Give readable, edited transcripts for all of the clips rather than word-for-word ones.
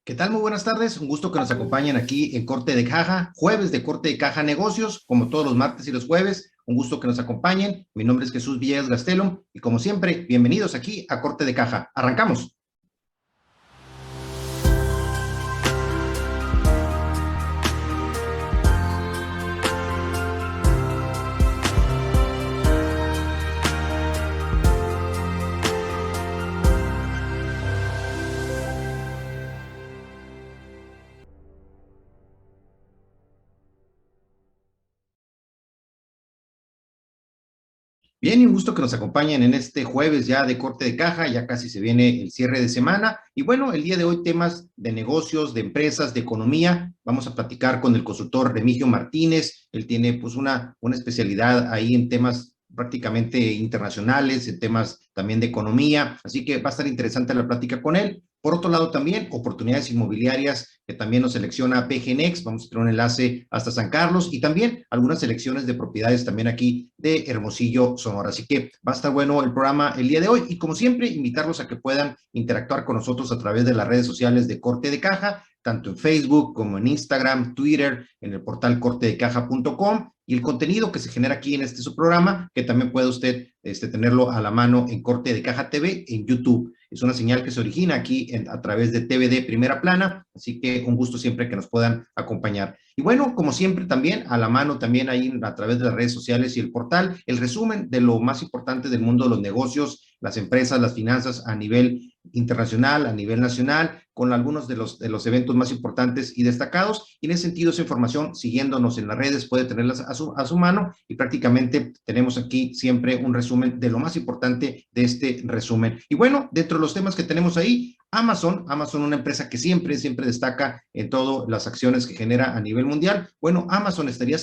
¿Qué tal? Muy buenas tardes. Un gusto que nos acompañen aquí en Corte de Caja, jueves de Corte de Caja Negocios, como todos los martes y los jueves. Un gusto que nos acompañen. Mi nombre es Jesús Villegas Gastelum y como siempre, bienvenidos aquí a Corte de Caja. Arrancamos. Bien, y un gusto que nos acompañen en este jueves ya de Corte de Caja, ya casi se viene el cierre de semana. Y bueno, el día de hoy temas de negocios, de empresas, de economía. Vamos a platicar con el consultor Remigio Martínez. Él tiene pues una especialidad ahí en temas prácticamente internacionales, en temas también de economía. Así que va a estar interesante la plática con él. Por otro lado, también oportunidades inmobiliarias que también nos selecciona PGNex. Vamos a tener un enlace hasta San Carlos y también algunas selecciones de propiedades también aquí de Hermosillo, Sonora. Así que va a estar bueno el programa el día de hoy y como siempre, invitarlos a que puedan interactuar con nosotros a través de las redes sociales de Corte de Caja, tanto en Facebook como en Instagram, Twitter, en el portal cortedecaja.com y el contenido que se genera aquí en este su programa, que también puede usted tenerlo a la mano en Corte de Caja TV en YouTube. Es una señal que se origina aquí a través de TVD Primera Plana, así que un gusto siempre que nos puedan acompañar. Y bueno, como siempre también a la mano también ahí a través de las redes sociales y el portal, el resumen de lo más importante del mundo de los negocios, las empresas, las finanzas a nivel internacional, a nivel nacional, con algunos de los eventos más importantes y destacados. Y en ese sentido, esa información, siguiéndonos en las redes, puede tenerlas a su mano y prácticamente tenemos aquí siempre un resumen de lo más importante de este resumen. Y bueno, dentro de los temas que tenemos ahí, Amazon, una empresa que siempre destaca en todas las acciones que genera a nivel mundial. Bueno, Amazon habría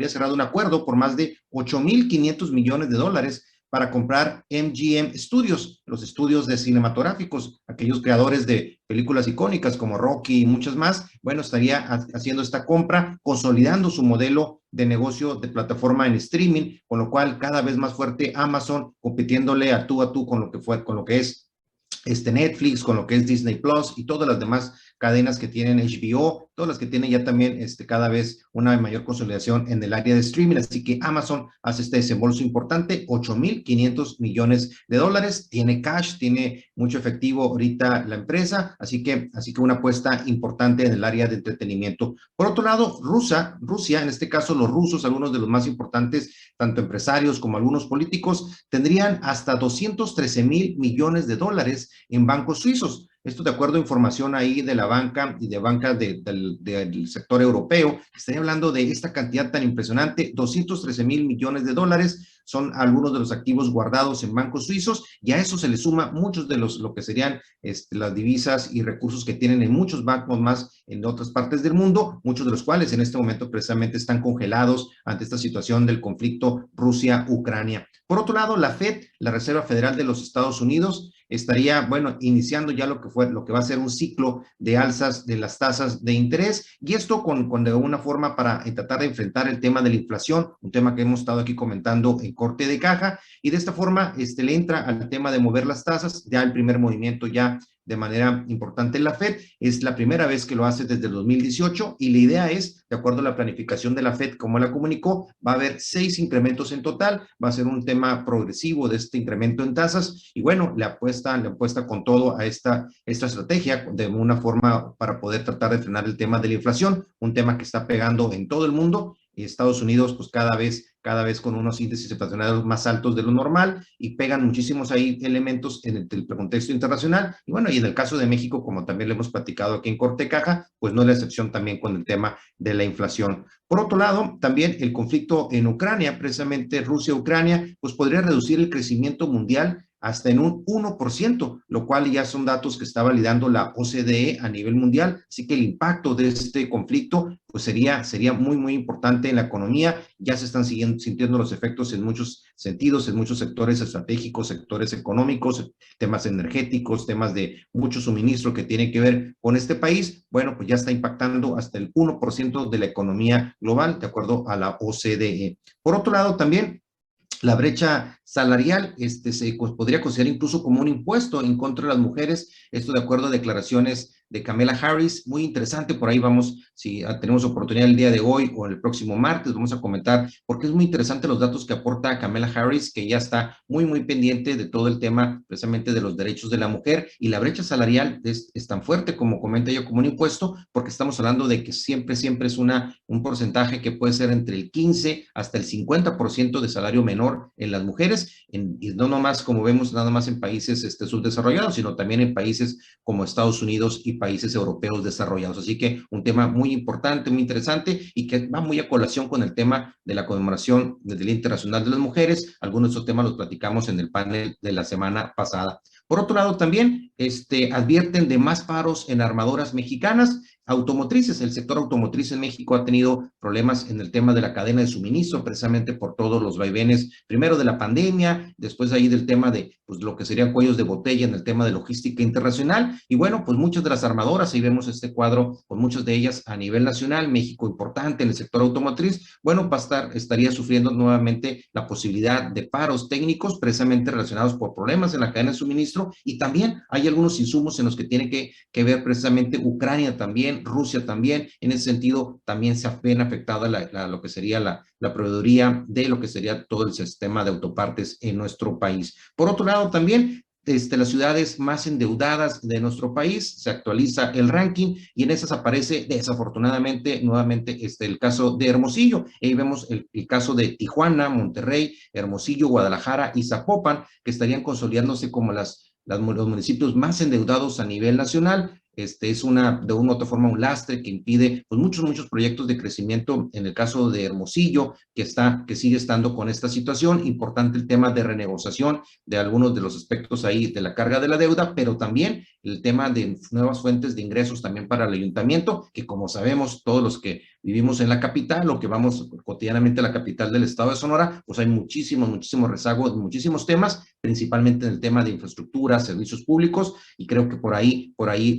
cerrado un acuerdo por más de 8.500 millones de dólares para comprar MGM Studios, los estudios de cinematográficos, aquellos creadores de películas icónicas como Rocky y muchas más. Bueno, estaría haciendo esta compra, consolidando su modelo de negocio de plataforma en streaming, con lo cual cada vez más fuerte Amazon, compitiéndole a tú con lo que es Netflix, con lo que es Disney Plus y todas las demás cadenas que tienen HBO, todas las que tienen ya también cada vez una mayor consolidación en el área de streaming. Así que Amazon hace este desembolso importante, 8.500 millones de dólares. Tiene cash, tiene mucho efectivo ahorita la empresa, así que una apuesta importante en el área de entretenimiento. Por otro lado, Rusia, en este caso los rusos, algunos de los más importantes, tanto empresarios como algunos políticos, tendrían hasta 213.000 millones de dólares en bancos suizos. Esto de acuerdo a información ahí de la banca y de banca del sector europeo. Estaría hablando de esta cantidad tan impresionante, 213.000 millones de dólares, son algunos de los activos guardados en bancos suizos y a eso se le suma muchos de lo que serían las divisas y recursos que tienen en muchos bancos más en otras partes del mundo, muchos de los cuales en este momento precisamente están congelados ante esta situación del conflicto Rusia-Ucrania. Por otro lado, la FED, la Reserva Federal de los Estados Unidos, estaría, bueno, iniciando ya lo que va a ser un ciclo de alzas de las tasas de interés y esto con de una forma para tratar de enfrentar el tema de la inflación, un tema que hemos estado aquí comentando en Corte de Caja y de esta forma le entra al tema de mover las tasas, ya el primer movimiento ya de manera importante en la FED. Es la primera vez que lo hace desde el 2018 y la idea es, de acuerdo a la planificación de la FED, como la comunicó, va a haber 6 incrementos en total, va a ser un tema progresivo de este incremento en tasas y bueno, le apuesta con todo a esta estrategia de una forma para poder tratar de frenar el tema de la inflación, un tema que está pegando en todo el mundo y Estados Unidos pues cada vez con unos índices inflacionarios más altos de lo normal y pegan muchísimos ahí elementos en el contexto internacional. Y bueno, y en el caso de México, como también le hemos platicado aquí en Corte Caja, pues no es la excepción también con el tema de la inflación. Por otro lado, también el conflicto en Ucrania, precisamente Rusia-Ucrania, pues podría reducir el crecimiento mundial hasta en un 1%, lo cual ya son datos que está validando la OCDE a nivel mundial, así que el impacto de este conflicto pues sería muy importante en la economía, ya se están sintiendo los efectos en muchos sentidos, en muchos sectores estratégicos, sectores económicos, temas energéticos, temas de mucho suministro que tiene que ver con este país, bueno, pues ya está impactando hasta el 1% de la economía global, de acuerdo a la OCDE. Por otro lado, también la brecha salarial se podría considerar incluso como un impuesto en contra de las mujeres, esto de acuerdo a declaraciones de Kamala Harris, muy interesante, por ahí vamos, si tenemos oportunidad el día de hoy o el próximo martes, vamos a comentar, porque es muy interesante los datos que aporta Kamala Harris, que ya está muy pendiente de todo el tema precisamente de los derechos de la mujer, y la brecha salarial es tan fuerte como comenta ella como un impuesto, porque estamos hablando de que siempre es un porcentaje que puede ser entre el 15 hasta el 50% de salario menor en las mujeres, y no nomás como vemos, nada más en países subdesarrollados, sino también en países como Estados Unidos y países europeos desarrollados. Así que un tema muy importante, muy interesante y que va muy a colación con el tema de la conmemoración del Día Internacional de las Mujeres. Algunos de esos temas los platicamos en el panel de la semana pasada. Por otro lado, también advierten de más paros en armadoras mexicanas, automotrices. El sector automotriz en México ha tenido problemas en el tema de la cadena de suministro, precisamente por todos los vaivenes, primero de la pandemia, después ahí del tema de pues, lo que serían cuellos de botella en el tema de logística internacional. Y bueno, pues muchas de las armadoras, ahí vemos este cuadro con muchas de ellas a nivel nacional, México importante en el sector automotriz, bueno, estaría sufriendo nuevamente la posibilidad de paros técnicos precisamente relacionados por problemas en la cadena de suministro, y también hay algunos insumos en los que tiene que ver precisamente Ucrania también, Rusia también. En ese sentido también se ven afectada lo que sería la proveeduría de lo que sería todo el sistema de autopartes en nuestro país. Por otro lado también, las ciudades más endeudadas de nuestro país, se actualiza el ranking y en esas aparece desafortunadamente nuevamente el caso de Hermosillo. Ahí vemos el caso de Tijuana, Monterrey, Hermosillo, Guadalajara y Zapopan, que estarían consolidándose como los municipios más endeudados a nivel nacional. Es de una u otra forma un lastre que impide pues muchos proyectos de crecimiento. En el caso de Hermosillo, que sigue estando con esta situación. Importante el tema de renegociación de algunos de los aspectos ahí de la carga de la deuda, pero también el tema de nuevas fuentes de ingresos también para el ayuntamiento, que como sabemos todos los que vivimos en la capital o que vamos cotidianamente a la capital del estado de Sonora, pues hay muchísimo rezago, muchísimos temas, principalmente en el tema de infraestructura, servicios públicos, y creo que por ahí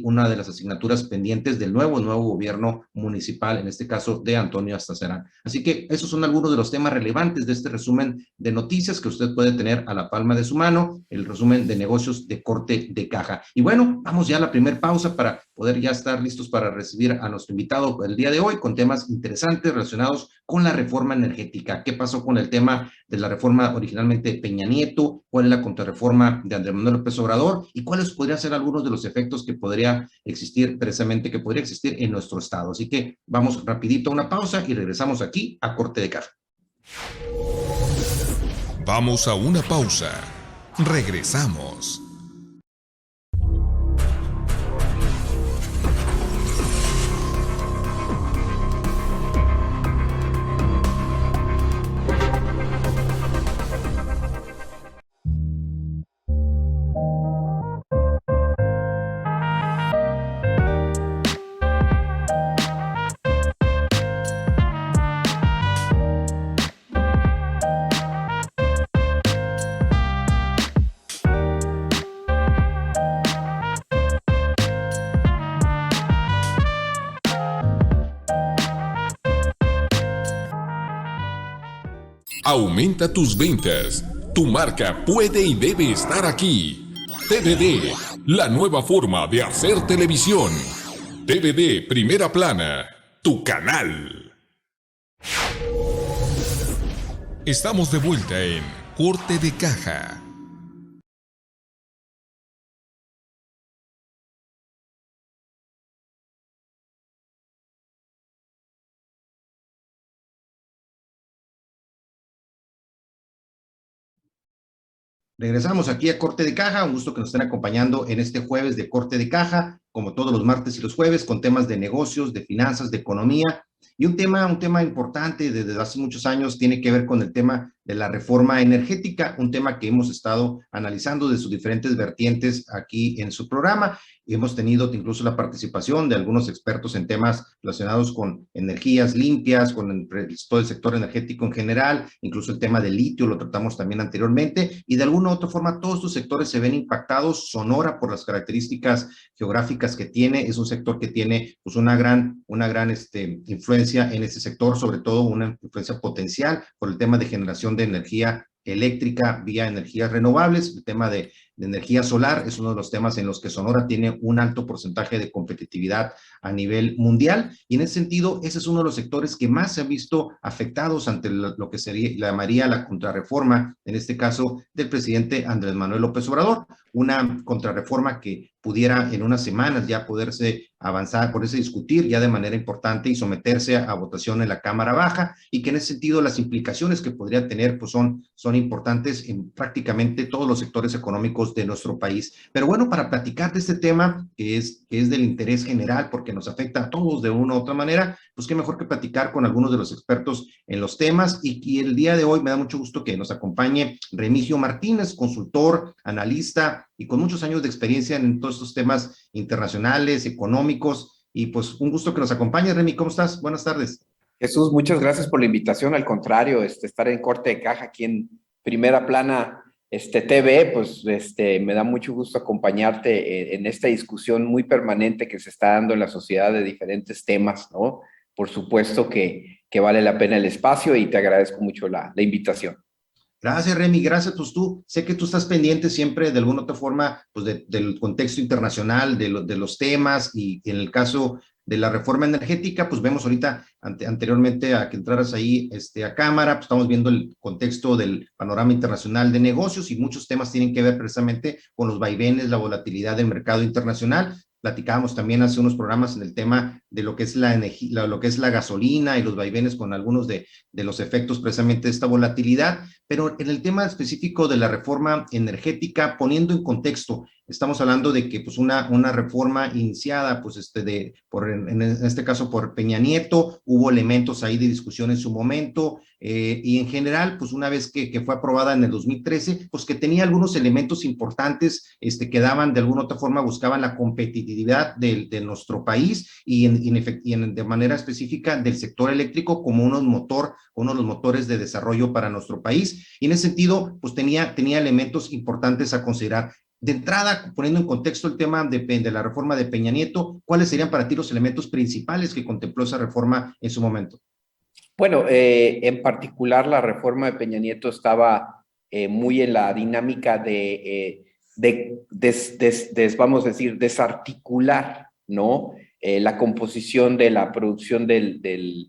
una de las asignaturas pendientes del nuevo gobierno municipal, en este caso de Antonio Astacerán. Así que esos son algunos de los temas relevantes de este resumen de noticias que usted puede tener a la palma de su mano, el resumen de negocios de corte de caja. Y bueno, vamos ya a la primera pausa para poder ya estar listos para recibir a nuestro invitado el día de hoy con temas interesantes relacionados con la reforma energética. ¿Qué pasó con el tema de la reforma originalmente de Peña Nieto? ¿Cuál es la contrarreforma de Andrés Manuel López Obrador? ¿Y cuáles podrían ser algunos de los efectos que podría existir en nuestro estado? Así que vamos rapidito a una pausa y regresamos aquí a Corte de Caja. Vamos a una pausa. Regresamos. Aumenta tus ventas. Tu marca puede y debe estar aquí. TVD, la nueva forma de hacer televisión. TVD Primera Plana, tu canal. Estamos de vuelta en Corte de Caja. Regresamos aquí a Corte de Caja, un gusto que nos estén acompañando en este jueves de Corte de Caja, como todos los martes y los jueves, con temas de negocios, de finanzas, de economía, y un tema importante desde hace muchos años tiene que ver con el tema de la reforma energética, un tema que hemos estado analizando de sus diferentes vertientes aquí en su programa, y hemos tenido incluso la participación de algunos expertos en temas relacionados con energías limpias, con todo el sector energético en general, incluso el tema del litio lo tratamos también anteriormente, y de alguna u otra forma todos estos sectores se ven impactados. Sonora, por las características geográficas que tiene, es un sector que tiene pues una gran influencia en este sector, sobre todo una influencia potencial por el tema de generación de energía eléctrica vía energías renovables. El tema de energía solar es uno de los temas en los que Sonora tiene un alto porcentaje de competitividad a nivel mundial, y en ese sentido, ese es uno de los sectores que más se han visto afectados ante lo que sería, la llamaría la contrarreforma, en este caso del presidente Andrés Manuel López Obrador, una contrarreforma que pudiera en unas semanas ya poderse avanzar, poderse discutir ya de manera importante y someterse a votación en la Cámara Baja, y que en ese sentido las implicaciones que podría tener pues son importantes en prácticamente todos los sectores económicos de nuestro país. Pero bueno, para platicar de este tema que es del interés general porque nos afecta a todos de una u otra manera, pues qué mejor que platicar con algunos de los expertos en los temas, y el día de hoy me da mucho gusto que nos acompañe Remigio Martínez, consultor, analista y con muchos años de experiencia en todos estos temas internacionales, económicos, y pues un gusto que nos acompañe. Remy, ¿cómo estás? Buenas tardes. Jesús, muchas gracias por la invitación. Al contrario, estar en Corte de Caja aquí en Primera Plana TV, pues me da mucho gusto acompañarte en esta discusión muy permanente que se está dando en la sociedad de diferentes temas, ¿no? Por supuesto que vale la pena el espacio y te agradezco mucho la invitación. Gracias, Remy, gracias. Pues tú, sé que tú estás pendiente siempre de alguna otra forma pues del contexto internacional, de los temas, y en el caso de la reforma energética, pues vemos ahorita, anteriormente a que entraras ahí a cámara, pues estamos viendo el contexto del panorama internacional de negocios, y muchos temas tienen que ver precisamente con los vaivenes, la volatilidad del mercado internacional. Platicábamos también hace unos programas en el tema de lo que es la energía, lo que es la gasolina y los vaivenes con algunos de los efectos precisamente de esta volatilidad. Pero en el tema específico de la reforma energética, poniendo en contexto, estamos hablando de que pues una reforma iniciada pues en este caso por Peña Nieto, hubo elementos ahí de discusión en su momento, y en general pues una vez que fue aprobada en el 2013, pues que tenía algunos elementos importantes que daban de alguna otra forma, buscaban la competitividad de nuestro país, y de manera específica del sector eléctrico como uno de los motores de desarrollo para nuestro país, y en ese sentido pues tenía elementos importantes a considerar. De entrada, poniendo en contexto el tema de la reforma de Peña Nieto, ¿cuáles serían para ti los elementos principales que contempló esa reforma en su momento? Bueno, en particular la reforma de Peña Nieto estaba muy en la dinámica vamos a decir, desarticular, ¿no? La composición de la producción del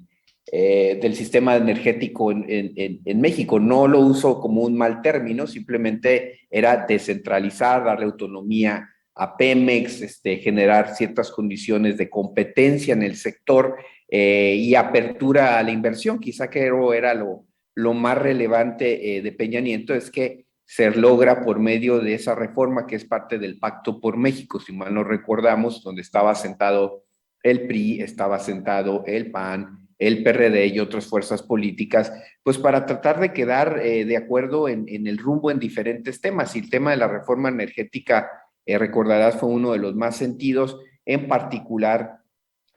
sistema energético en México. No lo uso como un mal término, simplemente era descentralizar, darle autonomía a Pemex, generar ciertas condiciones de competencia en el sector y apertura a la inversión. Quizá que era lo más relevante de Peña Nieto, es que se logra por medio de esa reforma que es parte del Pacto por México, si mal no recordamos, donde estaba sentado el PRI, estaba sentado el PAN, el PRD y otras fuerzas políticas, pues para tratar de quedar de acuerdo en el rumbo en diferentes temas. Y el tema de la reforma energética, recordarás, fue uno de los más sentidos. En particular,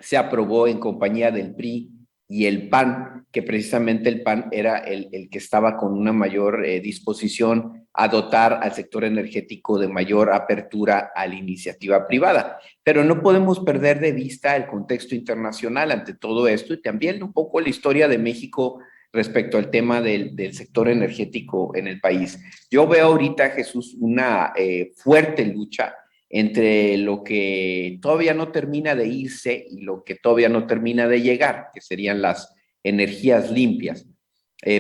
se aprobó en compañía del PRI y el PAN, que precisamente el PAN era el que estaba con una mayor disposición a dotar al sector energético de mayor apertura a la iniciativa privada. Pero no podemos perder de vista el contexto internacional ante todo esto, y también un poco la historia de México respecto al tema del sector energético en el país. Yo veo ahorita, Jesús, una fuerte lucha entre lo que todavía no termina de irse y lo que todavía no termina de llegar, que serían las energías limpias.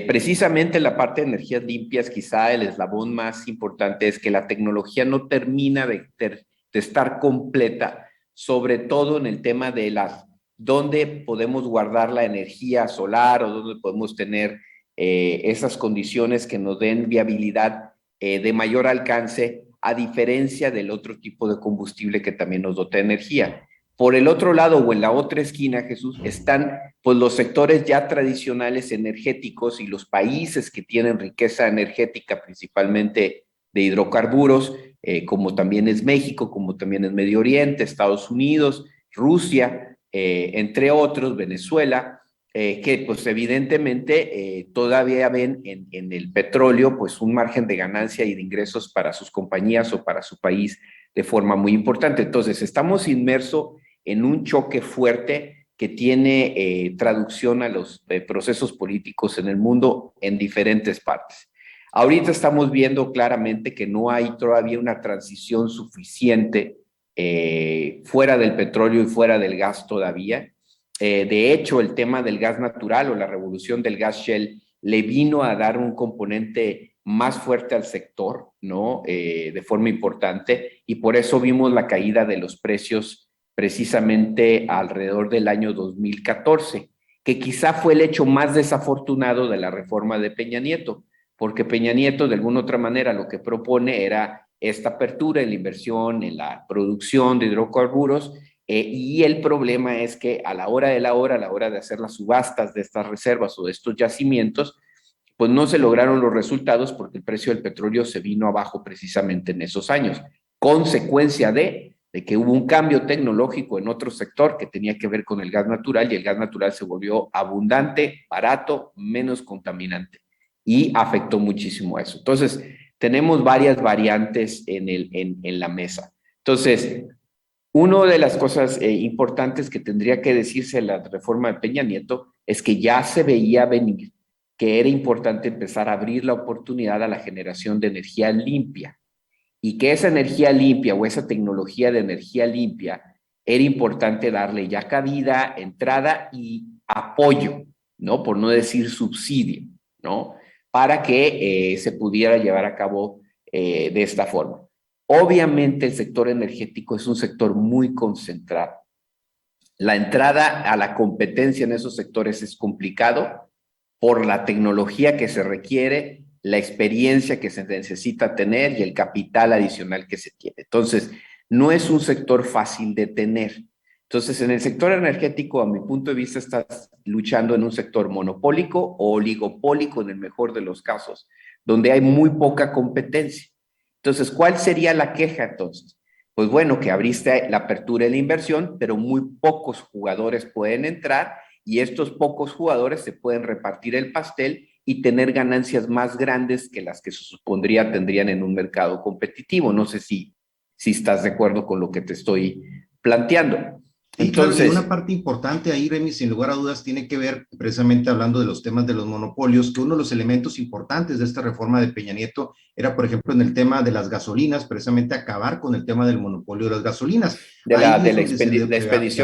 Precisamente la parte de energías limpias, quizá el eslabón más importante es que la tecnología no termina de estar completa, sobre todo en el tema de dónde podemos guardar la energía solar o dónde podemos tener esas condiciones que nos den viabilidad de mayor alcance, a diferencia del otro tipo de combustible que también nos dota de energía. Por el otro lado o en la otra esquina, Jesús, están pues los sectores ya tradicionales energéticos y los países que tienen riqueza energética, principalmente de hidrocarburos, como también es México, como también es Medio Oriente, Estados Unidos, Rusia, entre otros, Venezuela, que pues evidentemente todavía ven en el petróleo pues un margen de ganancia y de ingresos para sus compañías o para su país de forma muy importante. Entonces estamos inmersos en un choque fuerte que tiene traducción a los procesos políticos en el mundo en diferentes partes. Ahorita estamos viendo claramente que no hay todavía una transición suficiente fuera del petróleo y fuera del gas todavía. De hecho, el tema del gas natural o la revolución del gas shale le vino a dar un componente más fuerte al sector, ¿no? De forma importante, y por eso vimos la caída de los precios precisamente alrededor del año 2014, que quizá fue el hecho más desafortunado de la reforma de Peña Nieto, porque Peña Nieto de alguna otra manera lo que propone era esta apertura en la inversión, en la producción de hidrocarburos, y el problema es que a la hora de la hora, a la hora de hacer las subastas de estas reservas o de estos yacimientos, pues no se lograron los resultados porque el precio del petróleo se vino abajo precisamente en esos años. Consecuencia de que hubo un cambio tecnológico en otro sector que tenía que ver con el gas natural y el gas natural se volvió abundante, barato, menos contaminante y afectó muchísimo a eso. Entonces, tenemos varias variantes en la mesa. Entonces, una de las cosas importantes que tendría que decirse en la reforma de Peña Nieto es que ya se veía venir que era importante empezar a abrir la oportunidad a la generación de energía limpia y que esa energía limpia o esa tecnología de energía limpia era importante darle ya cabida, entrada y apoyo, ¿no? Por no decir subsidio, ¿no? Para que se pudiera llevar a cabo de esta forma. Obviamente el sector energético es un sector muy concentrado. La entrada a la competencia en esos sectores es complicado por la tecnología que se requiere, la experiencia que se necesita tener y el capital adicional que se tiene. Entonces, no es un sector fácil de tener. Entonces, en el sector energético, a mi punto de vista, estás luchando en un sector monopólico o oligopólico en el mejor de los casos, donde hay muy poca competencia. Entonces, ¿cuál sería la queja entonces? Pues bueno, que abriste la apertura de la inversión, pero muy pocos jugadores pueden entrar y estos pocos jugadores se pueden repartir el pastel y tener ganancias más grandes que las que se supondría tendrían en un mercado competitivo. No sé si estás de acuerdo con lo que te estoy planteando. Sí, claro, y una parte importante ahí, Remy, sin lugar a dudas, tiene que ver, precisamente hablando de los temas de los monopolios, que uno de los elementos importantes de esta reforma de Peña Nieto era, por ejemplo, en el tema de las gasolinas, precisamente acabar con el tema del monopolio de las gasolinas. De la expedición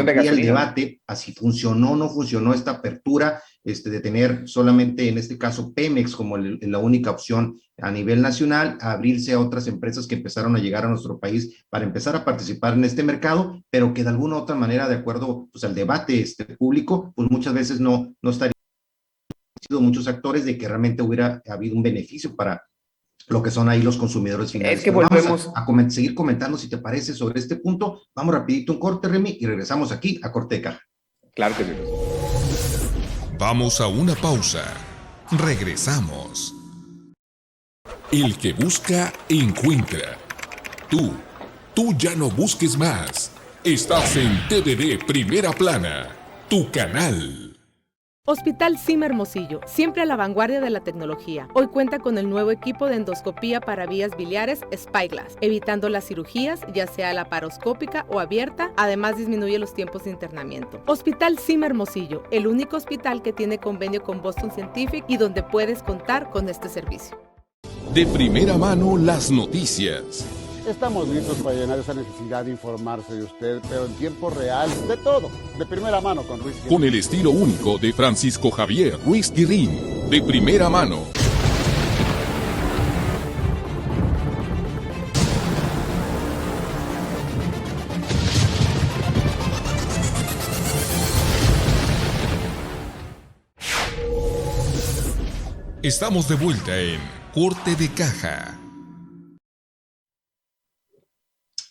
de gasolina. El debate, así funcionó o no funcionó esta apertura, de tener solamente, en este caso, Pemex como la única opción a nivel nacional, a abrirse a otras empresas que empezaron a llegar a nuestro país para empezar a participar en este mercado, pero que de alguna u otra manera, de acuerdo pues, al debate público, pues muchas veces no estarían muchos actores de que realmente hubiera habido un beneficio para lo que son ahí los consumidores finales. Es que volvemos a seguir comentando, si te parece, sobre este punto. Vamos rapidito un corte, Remy, y regresamos aquí a Corte de Caja. Claro que sí. Vamos a una pausa. Regresamos. El que busca, encuentra. Tú ya no busques más. Estás en TVD Primera Plana, tu canal. Hospital SIM Hermosillo, siempre a la vanguardia de la tecnología. Hoy cuenta con el nuevo equipo de endoscopía para vías biliares Spyglass, evitando las cirugías, ya sea laparoscópica o abierta, además disminuye los tiempos de internamiento. Hospital SIM Hermosillo, el único hospital que tiene convenio con Boston Scientific y donde puedes contar con este servicio. De primera mano las noticias. Estamos listos para llenar esa necesidad de informarse de usted, pero en tiempo real, de todo, de primera mano con Ruiz Guirrín. Con el estilo único de Francisco Javier Ruiz Guirrín, de primera mano. Estamos de vuelta en Corte de Caja.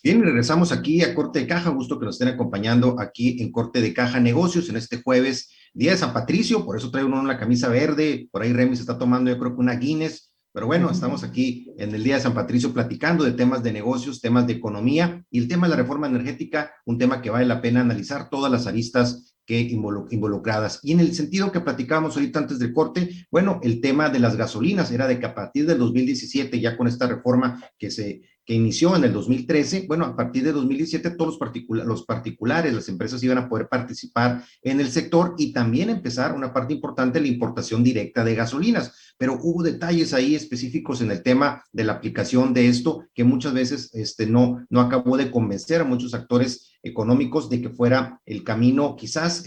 Bien, regresamos aquí a Corte de Caja. Gusto que nos estén acompañando aquí en Corte de Caja Negocios en este jueves, día de San Patricio. Por eso trae uno la camisa verde. Por ahí Remy se está tomando, yo creo que una Guinness. Pero bueno, estamos aquí en el día de San Patricio platicando de temas de negocios, temas de economía y el tema de la reforma energética, un tema que vale la pena analizar todas las aristas que involucradas. Y en el sentido que platicábamos ahorita antes del corte, bueno, el tema de las gasolinas era de que a partir del 2017, ya con esta reforma que inició en el 2013, bueno, a partir de 2017 todos los particulares, las empresas iban a poder participar en el sector y también empezar una parte importante, la importación directa de gasolinas. pero hubo detalles ahí específicos en el tema de la aplicación de esto que muchas veces no acabó de convencer a muchos actores económicos de que fuera el camino quizás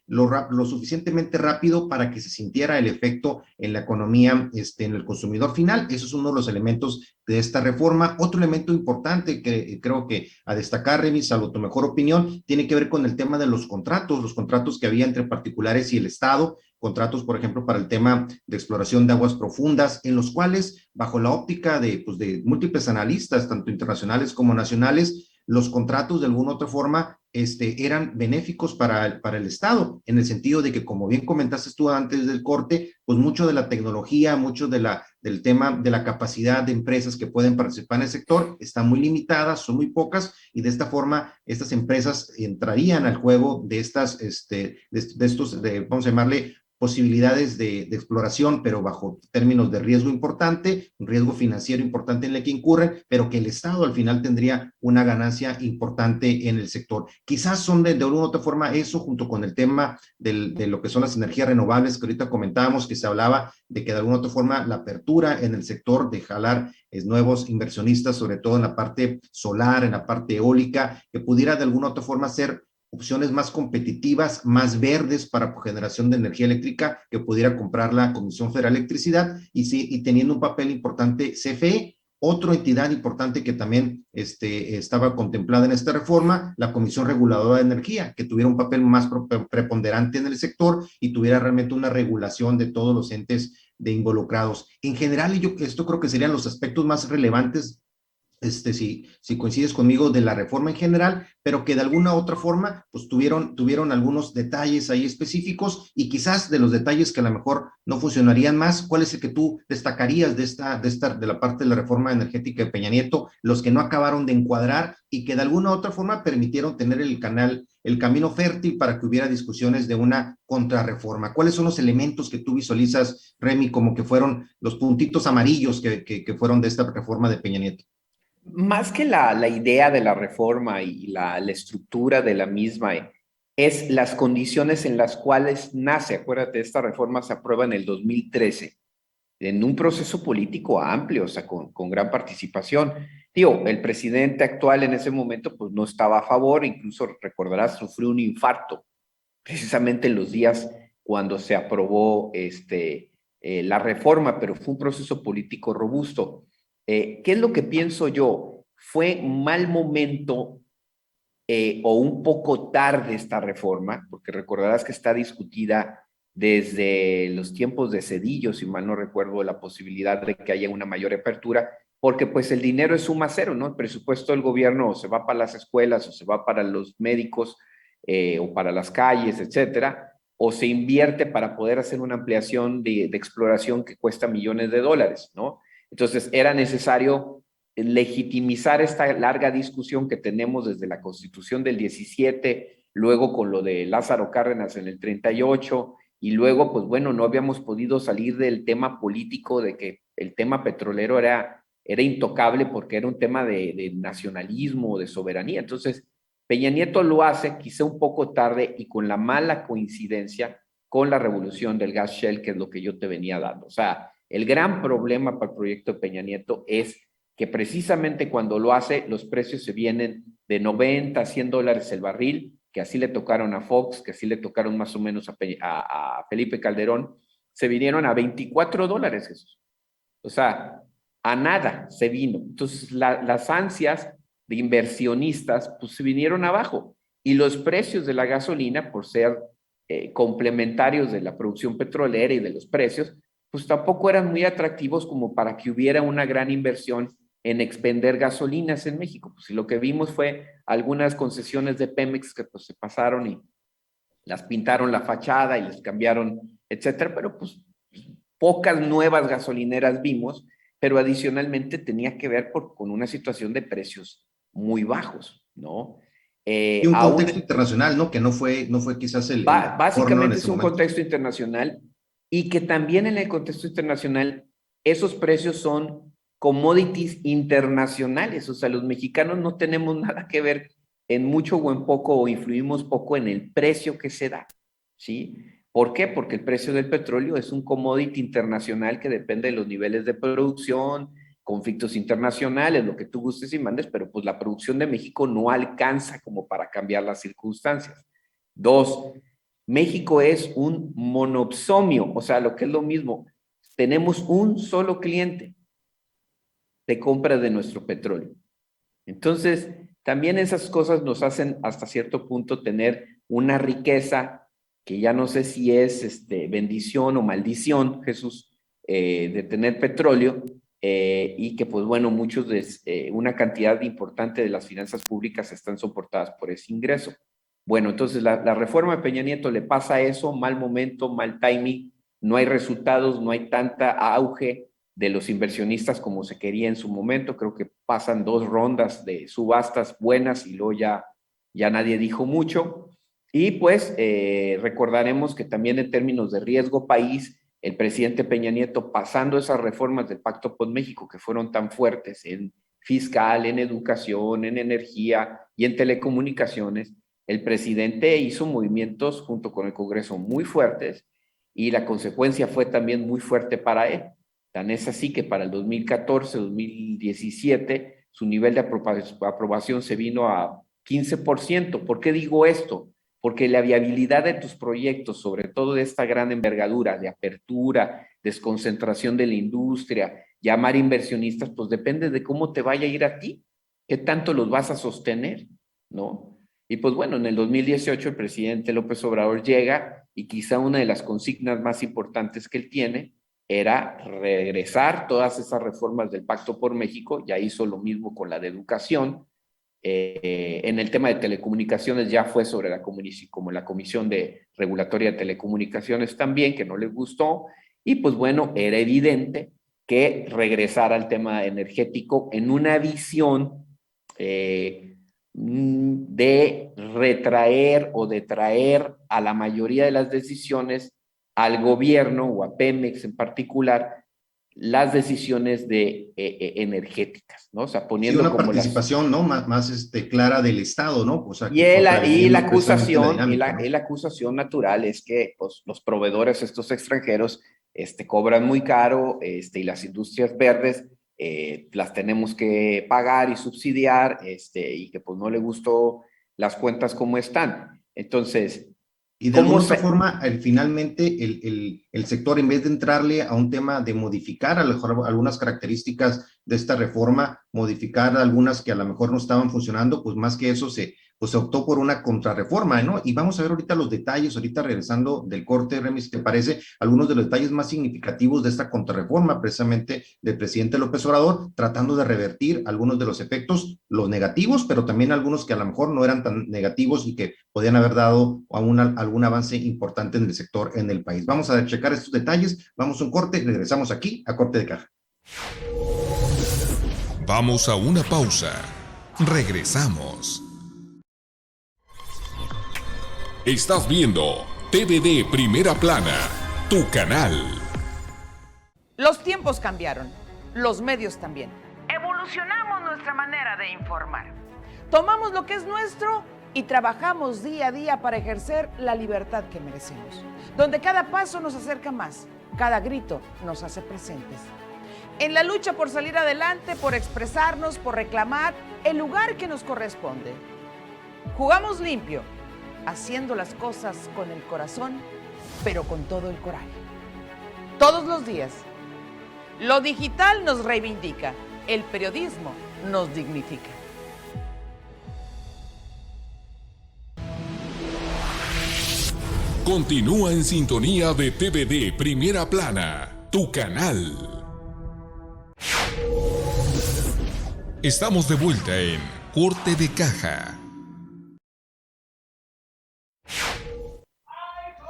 lo suficientemente rápido para que se sintiera el efecto en la economía, en el consumidor final. Eso es uno de los elementos de esta reforma. Otro elemento importante que creo que a destacar, Remy, salvo tu mejor opinión, tiene que ver con el tema de los contratos que había entre particulares y el Estado, contratos, por ejemplo, para el tema de exploración de aguas profundas, en los cuales, bajo la óptica de múltiples analistas, tanto internacionales como nacionales, los contratos de alguna u otra forma eran benéficos para el Estado, en el sentido de que, como bien comentaste tú antes del corte, pues mucho de la tecnología, mucho del tema de la capacidad de empresas que pueden participar en el sector está muy limitada, son muy pocas, y de esta forma estas empresas entrarían al juego de vamos a llamarle, posibilidades de exploración, pero bajo términos de riesgo importante, un riesgo financiero importante en el que incurren, pero que el Estado al final tendría una ganancia importante en el sector. Quizás son de alguna u otra forma eso, junto con el tema de lo que son las energías renovables, que ahorita comentábamos, que se hablaba de que de alguna u otra forma la apertura en el sector de jalar nuevos inversionistas, sobre todo en la parte solar, en la parte eólica, que pudiera de alguna u otra forma ser opciones más competitivas, más verdes para generación de energía eléctrica que pudiera comprar la Comisión Federal de Electricidad y teniendo un papel importante CFE. Otra entidad importante que también estaba contemplada en esta reforma, la Comisión Reguladora de Energía, que tuviera un papel más preponderante en el sector y tuviera realmente una regulación de todos los entes de involucrados. En general, esto creo que serían los aspectos más relevantes, si coincides conmigo, de la reforma en general, pero que de alguna u otra forma pues tuvieron algunos detalles ahí específicos, y quizás de los detalles que a lo mejor no funcionarían más, ¿cuál es el que tú destacarías de la parte de la reforma energética de Peña Nieto, los que no acabaron de encuadrar y que de alguna u otra forma permitieron tener el camino fértil para que hubiera discusiones de una contrarreforma? ¿Cuáles son los elementos que tú visualizas, Remy, como que fueron los puntitos amarillos que fueron de esta reforma de Peña Nieto? Más que la idea de la reforma y la estructura de la misma, es las condiciones en las cuales nace. Acuérdate, esta reforma se aprueba en el 2013, en un proceso político amplio, o sea, con gran participación. Digo, el presidente actual en ese momento pues no estaba a favor, incluso recordarás, sufrió un infarto, precisamente en los días cuando se aprobó la reforma, pero fue un proceso político robusto. ¿Qué es lo que pienso yo? Fue mal momento o un poco tarde esta reforma, porque recordarás que está discutida desde los tiempos de Zedillo, si mal no recuerdo, la posibilidad de que haya una mayor apertura, porque pues el dinero es suma cero, ¿no? El presupuesto del gobierno o se va para las escuelas o se va para los médicos o para las calles, etcétera, o se invierte para poder hacer una ampliación de exploración que cuesta millones de dólares, ¿no? Entonces era necesario legitimizar esta larga discusión que tenemos desde la Constitución del 17, luego con lo de Lázaro Cárdenas en el 38, y luego, pues bueno, no habíamos podido salir del tema político de que el tema petrolero era intocable porque era un tema de nacionalismo, de soberanía. Entonces, Peña Nieto lo hace quizá un poco tarde y con la mala coincidencia con la revolución del gas shale, que es lo que yo te venía dando. O sea, el gran problema para el proyecto de Peña Nieto es que precisamente cuando lo hace, los precios se vienen de 90 a 100 dólares el barril, que así le tocaron a Fox, que así le tocaron más o menos a Felipe Calderón, se vinieron a 24 dólares, Jesús. O sea, a nada se vino. Entonces, las ansias de inversionistas, pues se vinieron abajo. Y los precios de la gasolina, por ser complementarios de la producción petrolera y de los precios, pues tampoco eran muy atractivos como para que hubiera una gran inversión en expender gasolinas en México. Pues, y lo que vimos fue algunas concesiones de Pemex que pues se pasaron y las pintaron la fachada y les cambiaron, etcétera, pero pues pocas nuevas gasolineras vimos, pero adicionalmente tenía que ver con una situación de precios muy bajos, ¿no? Y un contexto internacional, ¿no? Que no fue quizás básicamente es un contexto internacional, y que también en el contexto internacional esos precios son commodities internacionales. O sea, los mexicanos no tenemos nada que ver en mucho o en poco, o influimos poco en el precio que se da, ¿sí? ¿Por qué? Porque el precio del petróleo es un commodity internacional que depende de los niveles de producción, conflictos internacionales, lo que tú gustes y mandes, pero pues la producción de México no alcanza como para cambiar las circunstancias. Dos, México es un monopsomio, o sea, lo que es lo mismo, tenemos un solo cliente de compra de nuestro petróleo. Entonces, también esas cosas nos hacen hasta cierto punto tener una riqueza que ya no sé si es bendición o maldición, Jesús, de tener petróleo, y que pues bueno, una cantidad importante de las finanzas públicas están soportadas por ese ingreso. Bueno, entonces la reforma de Peña Nieto le pasa eso, mal momento, mal timing, no hay resultados, no hay tanta auge de los inversionistas como se quería en su momento. Creo que pasan 2 rondas de subastas buenas y luego ya nadie dijo mucho. Y pues recordaremos que también en términos de riesgo país, el presidente Peña Nieto, pasando esas reformas del Pacto por México que fueron tan fuertes en fiscal, en educación, en energía y en telecomunicaciones, el presidente hizo movimientos junto con el Congreso muy fuertes y la consecuencia fue también muy fuerte para él. Tan es así que para el 2014, 2017, su nivel de aprobación se vino a 15%. ¿Por qué digo esto? Porque la viabilidad de tus proyectos, sobre todo de esta gran envergadura, de apertura, desconcentración de la industria, llamar inversionistas, pues depende de cómo te vaya a ir a ti, qué tanto los vas a sostener, ¿no? Y pues bueno, en el 2018 el presidente López Obrador llega y quizá una de las consignas más importantes que él tiene era regresar todas esas reformas del Pacto por México. Ya hizo lo mismo con la de educación. En el tema de telecomunicaciones ya fue sobre como la Comisión de Regulatoria de Telecomunicaciones también, que no le gustó. Y pues bueno, era evidente que regresar al tema energético en una visión de retraer o de traer a la mayoría de las decisiones al gobierno o a Pemex en particular las decisiones energéticas, ¿no? O sea, poniendo sí, una como participación, ¿no? Más clara del Estado, ¿no? O sea, y la acusación, dinámica, ¿no? la acusación natural es que pues, los proveedores estos extranjeros cobran muy caro, y las industrias verdes las tenemos que pagar y subsidiar, y que pues no le gustó las cuentas como están. Entonces, y de alguna otra forma, finalmente, el sector, en vez de entrarle a un tema de modificar a lo mejor algunas características de esta reforma, modificar algunas que a lo mejor no estaban funcionando, pues más que eso se optó por una contrarreforma, ¿no? Y vamos a ver ahorita los detalles, ahorita regresando del corte, Remy, si te parece, algunos de los detalles más significativos de esta contrarreforma, precisamente del presidente López Obrador, tratando de revertir algunos de los efectos, los negativos, pero también algunos que a lo mejor no eran tan negativos y que podían haber dado algún avance importante en el sector en el país. Vamos a checar estos detalles, vamos a un corte, regresamos aquí a Corte de Caja. Vamos a una pausa. Regresamos. Estás viendo TVD Primera Plana, tu canal. Los tiempos cambiaron, los medios también. Evolucionamos nuestra manera de informar. Tomamos lo que es nuestro y trabajamos día a día para ejercer la libertad que merecemos, donde cada paso nos acerca más, cada grito nos hace presentes. En la lucha por salir adelante, por expresarnos, por reclamar el lugar que nos corresponde. Jugamos limpio, haciendo las cosas con el corazón, pero con todo el coraje. Todos los días. Lo digital nos reivindica, el periodismo nos dignifica. Continúa en sintonía de TVD Primera Plana, tu canal. Estamos de vuelta en Corte de Caja.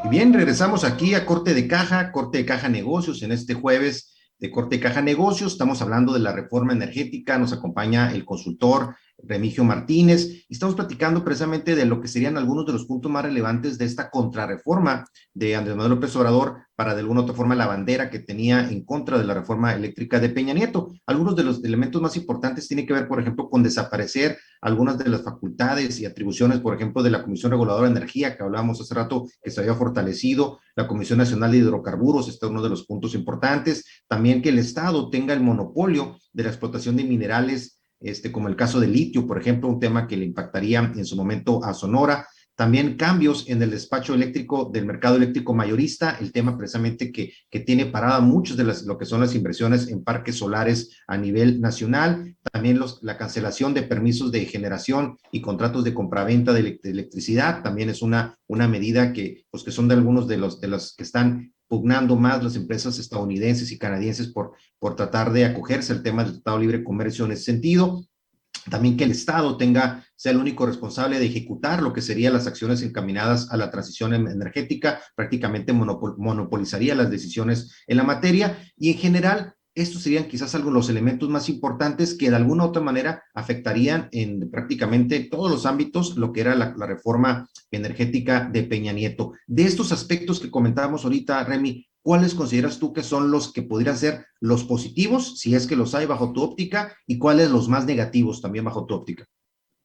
Y bien, regresamos aquí a Corte de Caja Negocios, en este jueves de Corte de Caja Negocios. Estamos hablando de la reforma energética, nos acompaña el consultor Remigio Martínez, y estamos platicando precisamente de lo que serían algunos de los puntos más relevantes de esta contrarreforma de Andrés Manuel López Obrador para de alguna u otra forma la bandera que tenía en contra de la reforma eléctrica de Peña Nieto. Algunos de los elementos más importantes tienen que ver, por ejemplo, con desaparecer algunas de las facultades y atribuciones, por ejemplo, de la Comisión Reguladora de Energía, que hablábamos hace rato, que se había fortalecido, la Comisión Nacional de Hidrocarburos, este es uno de los puntos importantes, también que el Estado tenga el monopolio de la explotación de minerales, como el caso del litio, por ejemplo, un tema que le impactaría en su momento a Sonora. También cambios en el despacho eléctrico del mercado eléctrico mayorista, el tema precisamente que tiene parada muchas de lo que son las inversiones en parques solares a nivel nacional. También la cancelación de permisos de generación y contratos de compraventa de electricidad, también es una medida que, pues, que son de algunos de los que están pugnando más las empresas estadounidenses y canadienses por tratar de acogerse al tema del Tratado de Libre Comercio en ese sentido. También que el Estado sea el único responsable de ejecutar lo que serían las acciones encaminadas a la transición energética, prácticamente monopolizaría las decisiones en la materia, y en general estos serían quizás algo los elementos más importantes que de alguna u otra manera afectarían en prácticamente todos los ámbitos lo que era la reforma energética de Peña Nieto. De estos aspectos que comentábamos ahorita, Remy, ¿cuáles consideras tú que son los que podrían ser los positivos, si es que los hay bajo tu óptica, y cuáles los más negativos también bajo tu óptica?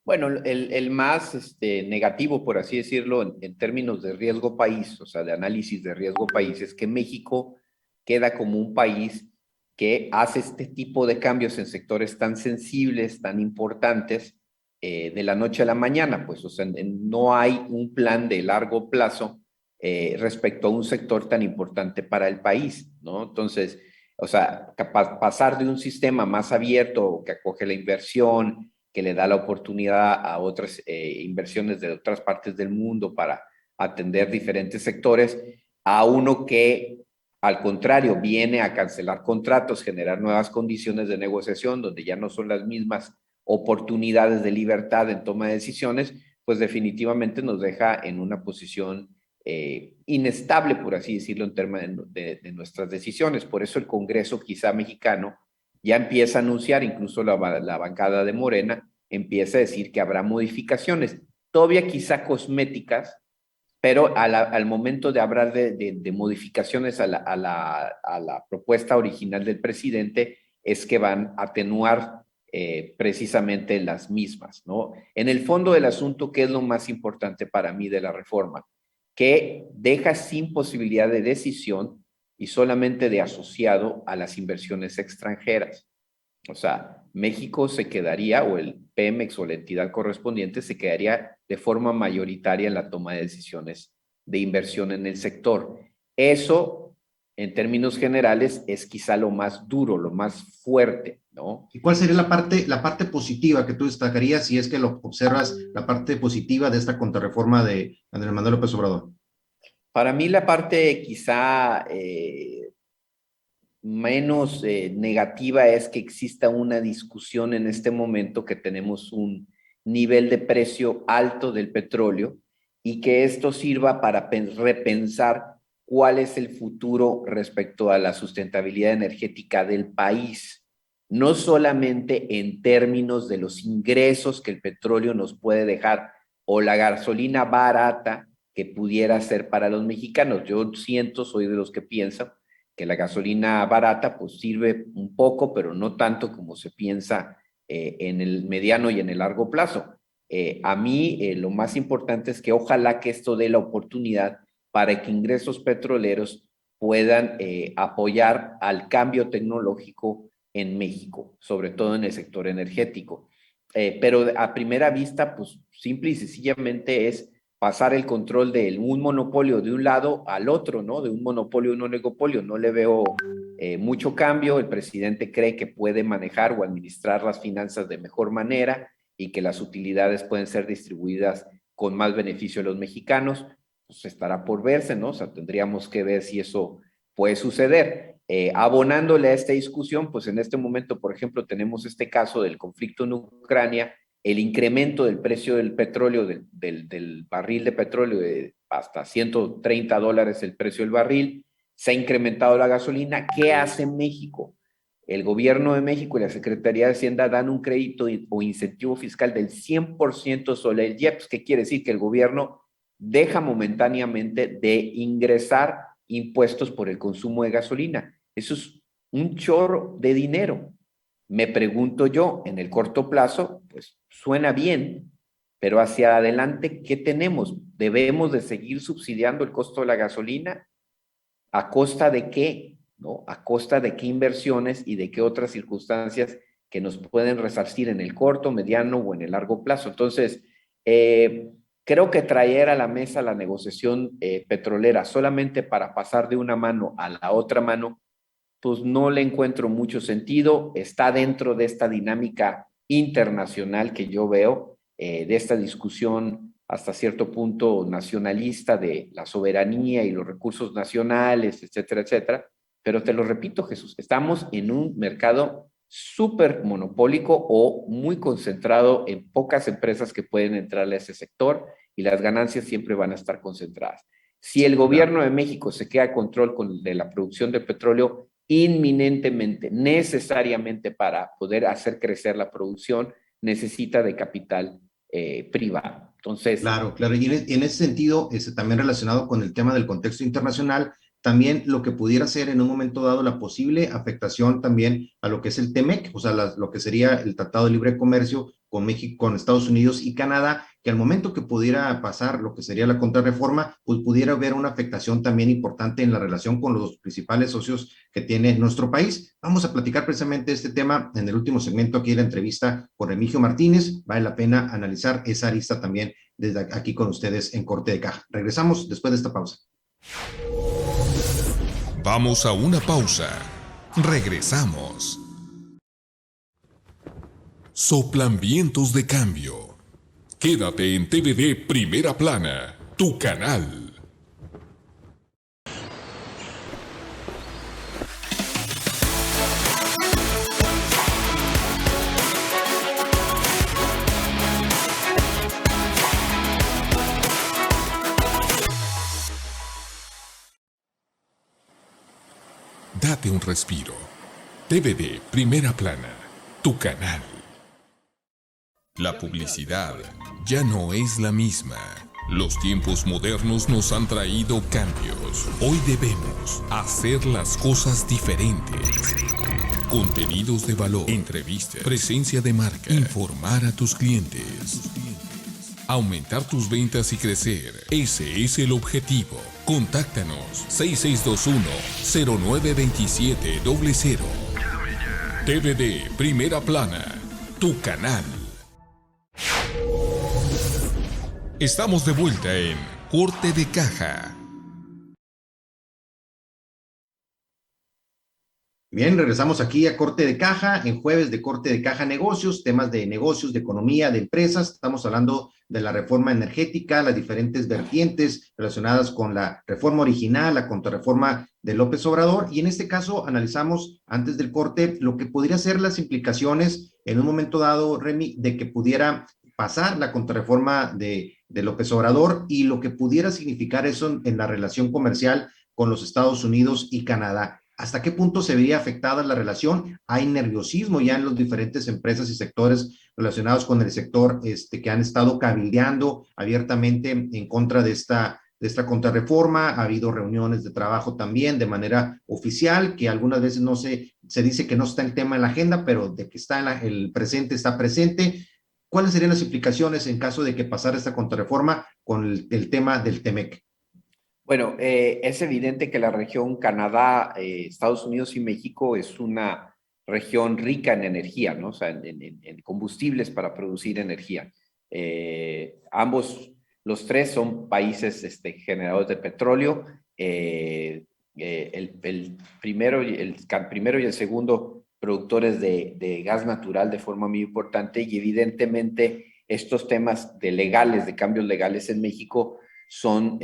Bueno, el más negativo, por así decirlo, en términos de riesgo país, o sea, de análisis de riesgo país, es que México queda como un país que hace este tipo de cambios en sectores tan sensibles, tan importantes, de la noche a la mañana, pues, o sea, no hay un plan de largo plazo respecto a un sector tan importante para el país, ¿no? Entonces, o sea, pasar de un sistema más abierto que acoge la inversión, que le da la oportunidad a otras inversiones de otras partes del mundo para atender diferentes sectores, a uno que, al contrario, viene a cancelar contratos, generar nuevas condiciones de negociación, donde ya no son las mismas oportunidades de libertad en toma de decisiones, pues definitivamente nos deja en una posición inestable, por así decirlo, en términos de nuestras decisiones. Por eso el Congreso quizá mexicano ya empieza a anunciar, incluso la bancada de Morena empieza a decir que habrá modificaciones, todavía quizá cosméticas, pero al momento de hablar de modificaciones a la propuesta original del presidente, es que van a atenuar precisamente las mismas, ¿no? En el fondo del asunto, ¿qué es lo más importante para mí de la reforma? Que deja sin posibilidad de decisión y solamente de asociado a las inversiones extranjeras. O sea, México se quedaría, o el Pemex o la entidad correspondiente se quedaría de forma mayoritaria en la toma de decisiones de inversión en el sector. Eso, en términos generales, es quizá lo más duro, lo más fuerte, ¿no? ¿Y cuál sería la parte positiva que tú destacarías si es que lo observas, la parte positiva de esta contrarreforma de Andrés Manuel López Obrador? Para mí la parte quizá menos negativa es que exista una discusión en este momento, que tenemos un nivel de precio alto del petróleo y que esto sirva para repensar cuál es el futuro respecto a la sustentabilidad energética del país, no solamente en términos de los ingresos que el petróleo nos puede dejar o la gasolina barata que pudiera ser para los mexicanos. Yo soy de los que piensan que la gasolina barata pues sirve un poco, pero no tanto como se piensa en el mediano y en el largo plazo. A mí lo más importante es que ojalá que esto dé la oportunidad para que Ingresos Petroleros puedan apoyar al cambio tecnológico en México, sobre todo en el sector energético. Pero a primera vista, pues simple y sencillamente es pasar el control de un monopolio de un lado al otro, ¿no? De un monopolio a un oligopolio. No le veo mucho cambio. El presidente cree que puede manejar o administrar las finanzas de mejor manera y que las utilidades pueden ser distribuidas con más beneficio a los mexicanos. Pues estará por verse, ¿no? O sea, tendríamos que ver si eso puede suceder. Abonándole a esta discusión, pues en este momento, por ejemplo, tenemos este caso del conflicto en Ucrania, el incremento del precio del petróleo, del barril de petróleo, de hasta $130 el precio del barril, se ha incrementado la gasolina. ¿Qué hace México? el gobierno de México y la Secretaría de Hacienda dan un crédito o incentivo fiscal del 100% sobre el IEPS, que quiere decir que el gobierno deja momentáneamente de ingresar impuestos por el consumo de gasolina. Eso es un chorro de dinero. Me pregunto yo, en el corto plazo, pues suena bien, pero hacia adelante, ¿qué tenemos? ¿Debemos de seguir subsidiando el costo de la gasolina? ¿A costa de qué? ¿No? ¿A costa de qué inversiones y de qué otras circunstancias que nos pueden resarcir en el corto, mediano o en el largo plazo? Entonces, creo que traer a la mesa la negociación petrolera solamente para pasar de una mano a la otra mano, pues no le encuentro mucho sentido. Está dentro de esta dinámica internacional que yo veo, de esta discusión hasta cierto punto nacionalista de la soberanía y los recursos nacionales, etcétera, etcétera. Pero te lo repito, Jesús, estamos en un mercado súper monopólico o muy concentrado en pocas empresas que pueden entrar a ese sector y las ganancias siempre van a estar concentradas. Si el gobierno de México se queda a control de la producción de petróleo inminentemente, necesariamente para poder hacer crecer la producción, necesita de capital privado. Entonces, claro, claro. Y en ese sentido, también relacionado con el tema del contexto internacional, también lo que pudiera ser en un momento dado la posible afectación también a lo que es el TEMEC, o sea, lo que sería el Tratado de Libre Comercio con México, con Estados Unidos y Canadá, que al momento que pudiera pasar lo que sería la contrarreforma, pues pudiera haber una afectación también importante en la relación con los principales socios que tiene nuestro país. Vamos a platicar precisamente este tema en el último segmento aquí de la entrevista con Remigio Martínez. Vale la pena analizar esa arista también desde aquí con ustedes en Corte de Caja. Regresamos después de esta pausa. Vamos a una pausa. Regresamos. Soplan vientos de cambio. Quédate en TVD Primera Plana, tu canal. Date un respiro. TVD Primera Plana, tu canal. La publicidad ya no es la misma. Los tiempos modernos nos han traído cambios. Hoy debemos hacer las cosas diferentes. Contenidos de valor, entrevistas, presencia de marca, informar a tus clientes. Aumentar tus ventas y crecer. Ese es el objetivo. Contáctanos 6621-092700. TVD Primera Plana, tu canal. Estamos de vuelta en Corte de Caja. Bien, regresamos aquí a Corte de Caja, en jueves de Corte de Caja Negocios, temas de negocios, de economía, de empresas. Estamos hablando de la reforma energética, las diferentes vertientes relacionadas con la reforma original, la contrarreforma de López Obrador, y en este caso analizamos antes del corte lo que podría ser las implicaciones en un momento dado, Remy, de que pudiera pasar la contrarreforma de López Obrador y lo que pudiera significar eso en la relación comercial con los Estados Unidos y Canadá. ¿Hasta qué punto se vería afectada la relación? Hay nerviosismo ya en las diferentes empresas y sectores relacionados con el sector que han estado cabildeando abiertamente en contra de esta contrarreforma. Ha habido reuniones de trabajo también de manera oficial, que algunas veces no se dice que no está el tema en la agenda, pero de que está el presente, está presente. ¿Cuáles serían las implicaciones en caso de que pasara esta contrarreforma con el tema del TEMEC? Bueno, es evidente que la región Canadá, Estados Unidos y México es una región rica en energía, ¿no? O sea, en combustibles para producir energía. Los tres son países generadores de petróleo. El primero y el segundo productores de gas natural de forma muy importante, y evidentemente estos temas de cambios legales en México son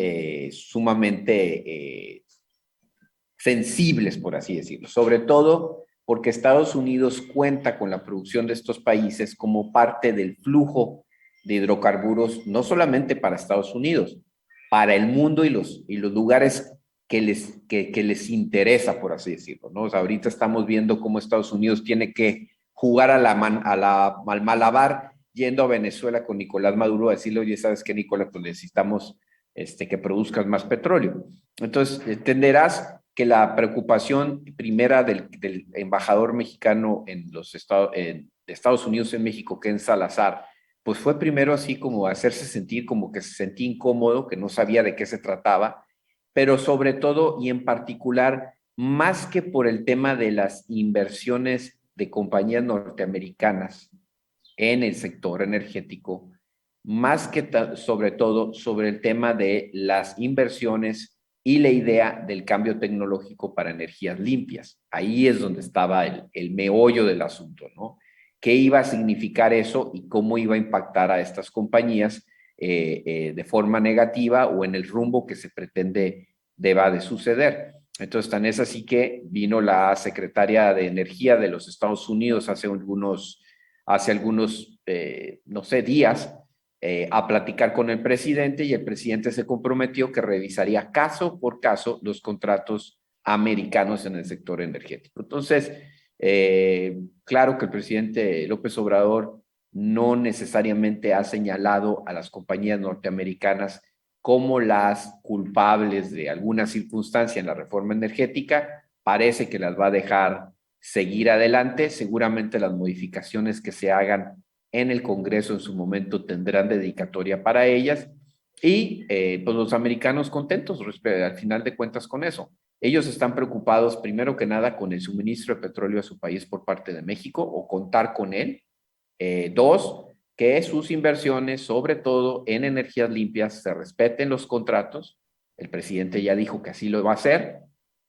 sumamente sensibles, por así decirlo, sobre todo porque Estados Unidos cuenta con la producción de estos países como parte del flujo de hidrocarburos, no solamente para Estados Unidos, para el mundo y los lugares que les interesa, por así decirlo, ¿no? O sea, ahorita estamos viendo cómo Estados Unidos tiene que jugar al malabar yendo a Venezuela con Nicolás Maduro a decirle, oye, ¿sabes qué, Nicolás? Pues necesitamos que produzcas más petróleo. Entonces, entenderás que la preocupación primera del embajador mexicano en de Estados Unidos en México, Ken Salazar, pues fue primero así como hacerse sentir como que se sentía incómodo, que no sabía de qué se trataba, pero sobre todo y en particular, más que por el tema de las inversiones de compañías norteamericanas en el sector energético, más que sobre todo sobre el tema de las inversiones y la idea del cambio tecnológico para energías limpias. Ahí es donde estaba el meollo del asunto, ¿no? ¿Qué iba a significar eso y cómo iba a impactar a estas compañías de forma negativa o en el rumbo que se pretende deba de suceder? Entonces, tan es así que vino la secretaria de Energía de los Estados Unidos hace algunos no sé, días, a platicar con el presidente, y el presidente se comprometió que revisaría caso por caso los contratos americanos en el sector energético. Entonces, claro que el presidente López Obrador no necesariamente ha señalado a las compañías norteamericanas como las culpables de alguna circunstancia en la reforma energética. Parece que las va a dejar seguir adelante. Seguramente las modificaciones que se hagan en el Congreso en su momento tendrán dedicatoria para ellas, y pues los americanos contentos al final de cuentas con eso. Ellos están preocupados primero que nada con el suministro de petróleo a su país por parte de México, o contar con él. Dos, que sus inversiones, sobre todo en energías limpias, se respeten los contratos. El presidente ya dijo que así lo va a hacer.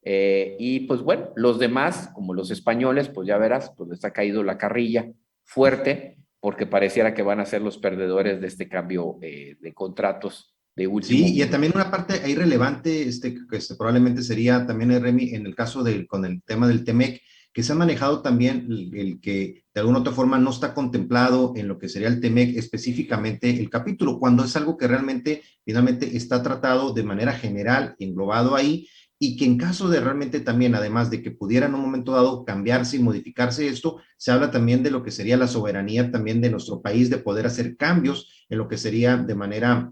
Y pues bueno, los demás, como los españoles, pues ya verás, pues les ha caído la carrilla fuerte, porque pareciera que van a ser los perdedores de este cambio de contratos de último Sí, y minuto. también una parte ahí relevante, que probablemente sería también, Remy, en el caso con el tema del TEMEC, que se ha manejado también el que de alguna u otra forma no está contemplado en lo que sería el TEMEC específicamente el capítulo, cuando es algo que realmente finalmente está tratado de manera general, englobado ahí, y que en caso de realmente también, además de que pudiera en un momento dado cambiarse y modificarse esto, se habla también de lo que sería la soberanía también de nuestro país, de poder hacer cambios en lo que sería de manera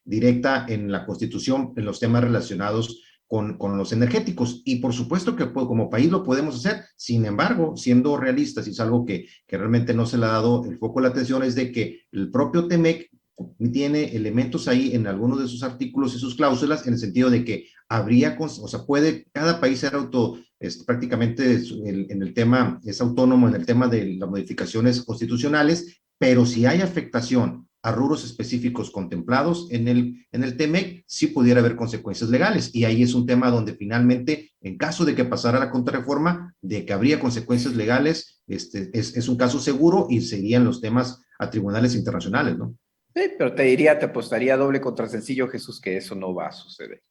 directa en la Constitución, en los temas relacionados con los energéticos. Y por supuesto que como país lo podemos hacer. Sin embargo, siendo realistas, y es algo que realmente no se le ha dado el foco de la atención, es de que el propio TEMEC tiene elementos ahí en algunos de sus artículos y sus cláusulas, en el sentido de que habría, o sea, puede cada país ser prácticamente en el tema, es autónomo en el tema de las modificaciones constitucionales, pero si hay afectación a rubros específicos contemplados en el TEMEC, sí pudiera haber consecuencias legales. Y ahí es un tema donde finalmente, en caso de que pasara la contrarreforma, de que habría consecuencias legales, es un caso seguro y serían los temas a tribunales internacionales, ¿no? Sí, pero te apostaría doble contra sencillo, Jesús, que eso no va a suceder.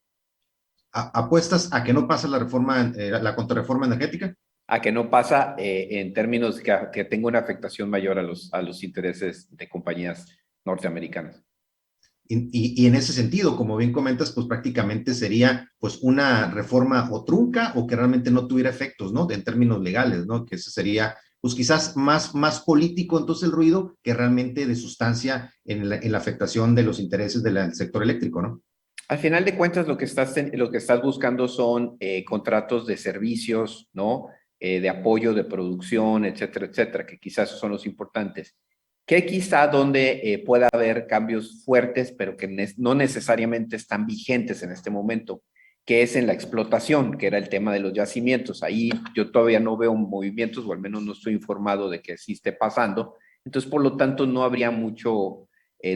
¿Apuestas a que no pasa la contrarreforma energética? A que no pasa en términos que tenga una afectación mayor a los intereses de compañías norteamericanas. Y en ese sentido, como bien comentas, pues prácticamente sería pues una reforma o trunca, o que realmente no tuviera efectos, ¿no? En términos legales, ¿no? Que ese sería pues quizás más político entonces el ruido, que realmente de sustancia en la afectación de los intereses del sector eléctrico, ¿no? Al final de cuentas, lo que estás buscando son contratos de servicios, ¿no? De apoyo, de producción, etcétera, etcétera, que quizás son los importantes. Que quizá donde pueda haber cambios fuertes, pero que no necesariamente están vigentes en este momento, que es en la explotación, que era el tema de los yacimientos. Ahí yo todavía no veo movimientos, o al menos no estoy informado de que sí esté pasando. Entonces, por lo tanto, no habría mucho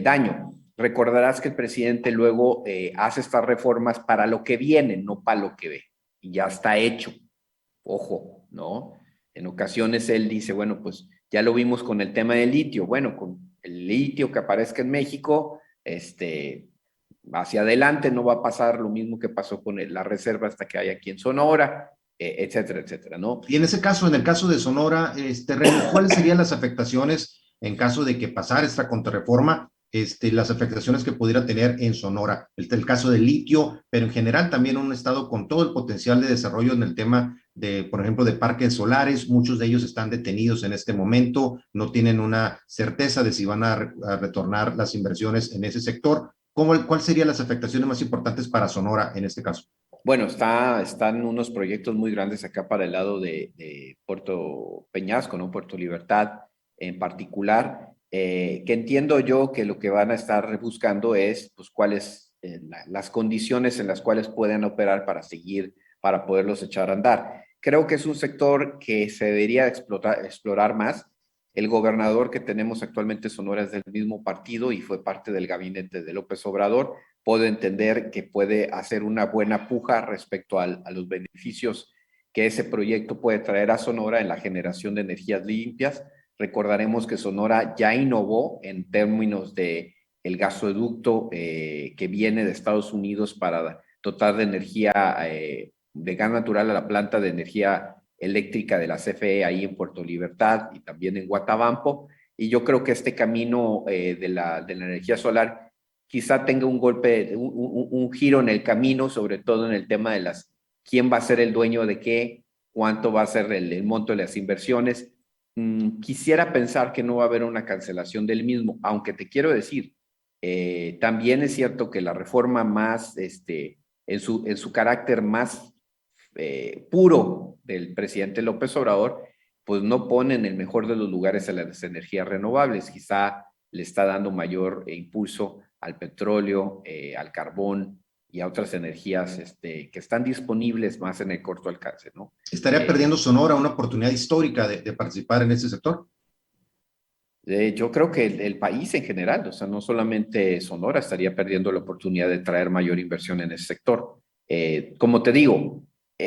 daño. Recordarás que el presidente luego hace estas reformas para lo que viene, no para lo que ve. Y ya está hecho. Ojo, ¿no? En ocasiones él dice, bueno, pues ya lo vimos con el tema del litio. Bueno, con el litio que aparezca en México, hacia adelante no va a pasar lo mismo que pasó con la reserva hasta que haya aquí en Sonora, etcétera, etcétera, ¿no? Y en ese caso, en el caso de Sonora, Remy, ¿cuáles serían las afectaciones en caso de que pasara esta contrarreforma las afectaciones que pudiera tener en Sonora. El caso del litio, pero en general también un estado con todo el potencial de desarrollo en el tema de, por ejemplo, de parques solares. Muchos de ellos están detenidos en este momento, no tienen una certeza de si van a retornar las inversiones en ese sector. ¿Cuáles serían las afectaciones más importantes para Sonora en este caso? Bueno, están unos proyectos muy grandes acá para el lado de Puerto Peñasco, ¿no? Puerto Libertad en particular, que entiendo yo que lo que van a estar buscando es, pues, cuáles las condiciones en las cuales pueden operar para poderlos echar a andar. Creo que es un sector que se debería explorar más. El gobernador que tenemos actualmente en Sonora es del mismo partido y fue parte del gabinete de López Obrador. Puedo entender que puede hacer una buena puja respecto a los beneficios que ese proyecto puede traer a Sonora en la generación de energías limpias. Recordaremos que Sonora ya innovó en términos de el gasoducto que viene de Estados Unidos para dotar de energía de gas natural a la planta de energía eléctrica de la CFE ahí en Puerto Libertad y también en Guatabampo. Y yo creo que este camino de la energía solar quizá tenga un golpe, un giro en el camino, sobre todo en el tema de quién va a ser el dueño de qué, cuánto va a ser el monto de las inversiones. Quisiera pensar que no va a haber una cancelación del mismo, aunque te quiero decir, también es cierto que la reforma más, en su carácter más puro del presidente López Obrador, pues no pone en el mejor de los lugares a las energías renovables. Quizá le está dando mayor impulso al petróleo, al carbón y a otras energías que están disponibles más en el corto alcance, ¿no? ¿Estaría perdiendo Sonora una oportunidad histórica de participar en este sector? Yo creo que el país en general, o sea, no solamente Sonora, estaría perdiendo la oportunidad de traer mayor inversión en ese sector. Como te digo,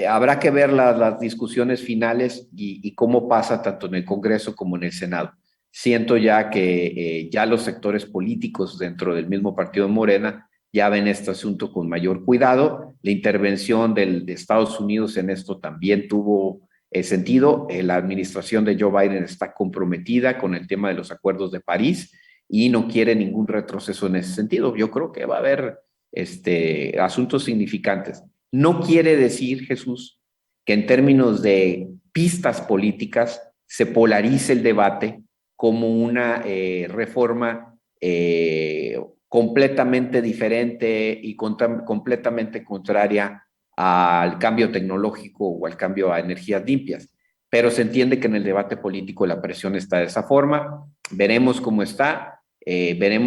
habrá que ver las discusiones finales y cómo pasa tanto en el Congreso como en el Senado. Siento ya que ya los sectores políticos dentro del mismo partido Morena ya ven este asunto con mayor cuidado. La intervención de Estados Unidos en esto también tuvo sentido. La administración de Joe Biden está comprometida con el tema de los acuerdos de París y no quiere ningún retroceso en ese sentido. Yo creo que va a haber asuntos significantes. No quiere decir, Jesús, que en términos de pistas políticas se polarice el debate como una reforma completamente diferente y completamente contraria al cambio tecnológico o al cambio a energías limpias. Pero se entiende que en el debate político la presión está de esa forma. Veremos cómo está.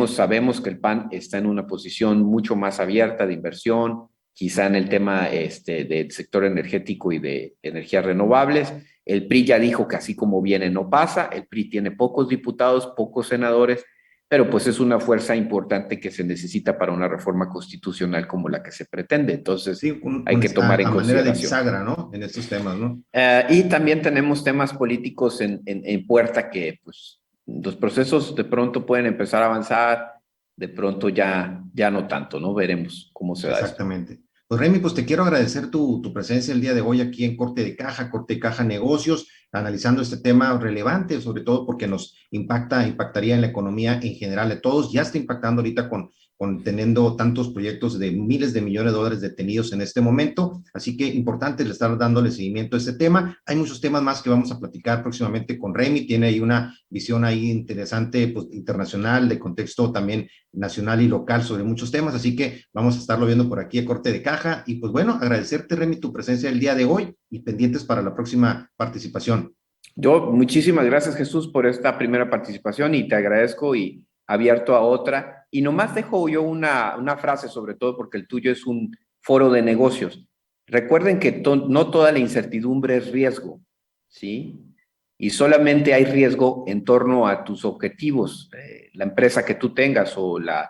Sabemos que el PAN está en una posición mucho más abierta de inversión, quizá en el tema del sector energético y de energías renovables. El PRI ya dijo que así como viene no pasa. El PRI tiene pocos diputados, pocos senadores, pero pues es una fuerza importante que se necesita para una reforma constitucional como la que se pretende. Entonces sí, hay que tomar en consideración. Manera de bisagra, ¿no? En estos temas, ¿no? Y también tenemos temas políticos en puerta que pues los procesos de pronto pueden empezar a avanzar, de pronto ya no tanto, ¿no? Veremos cómo se da. Exactamente. Pues Remy, pues te quiero agradecer tu presencia el día de hoy aquí en Corte de Caja Negocios, analizando este tema relevante, sobre todo porque nos impactaría en la economía en general de todos. Ya está impactando ahorita con teniendo tantos proyectos de miles de millones de dólares detenidos en este momento, así que importante el estar dándole seguimiento a este tema. Hay muchos temas más que vamos a platicar próximamente con Remy, tiene ahí una visión ahí interesante, pues, internacional, de contexto también nacional y local sobre muchos temas, así que vamos a estarlo viendo por aquí a Corte de Caja, y pues bueno, agradecerte, Remy, tu presencia el día de hoy y pendientes para la próxima participación. Yo, muchísimas gracias, Jesús, por esta primera participación, y te agradezco y abierto a otra. Y nomás dejo yo una frase, sobre todo porque el tuyo es un foro de negocios. Recuerden que no toda la incertidumbre es riesgo, ¿sí? Y solamente hay riesgo en torno a tus objetivos, la empresa que tú tengas o la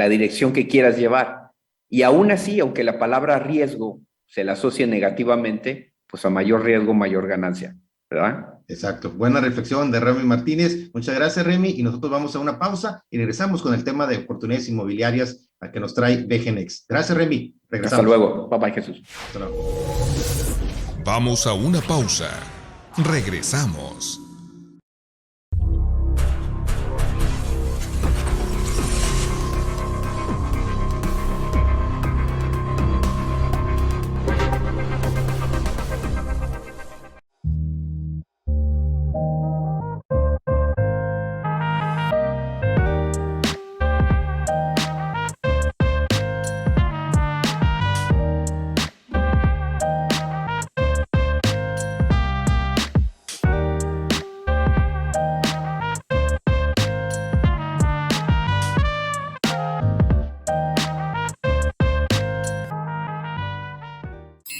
dirección que quieras llevar. Y aún así, aunque la palabra riesgo se la asocie negativamente, pues a mayor riesgo, mayor ganancia, ¿verdad? Exacto. Buena reflexión de Remy Martínez. Muchas gracias, Remy, y nosotros vamos a una pausa y regresamos con el tema de oportunidades inmobiliarias a que nos trae BGNext. Gracias, Remy. Regresamos. Hasta luego. Bye bye, Jesús. Hasta luego. Vamos a una pausa. Regresamos.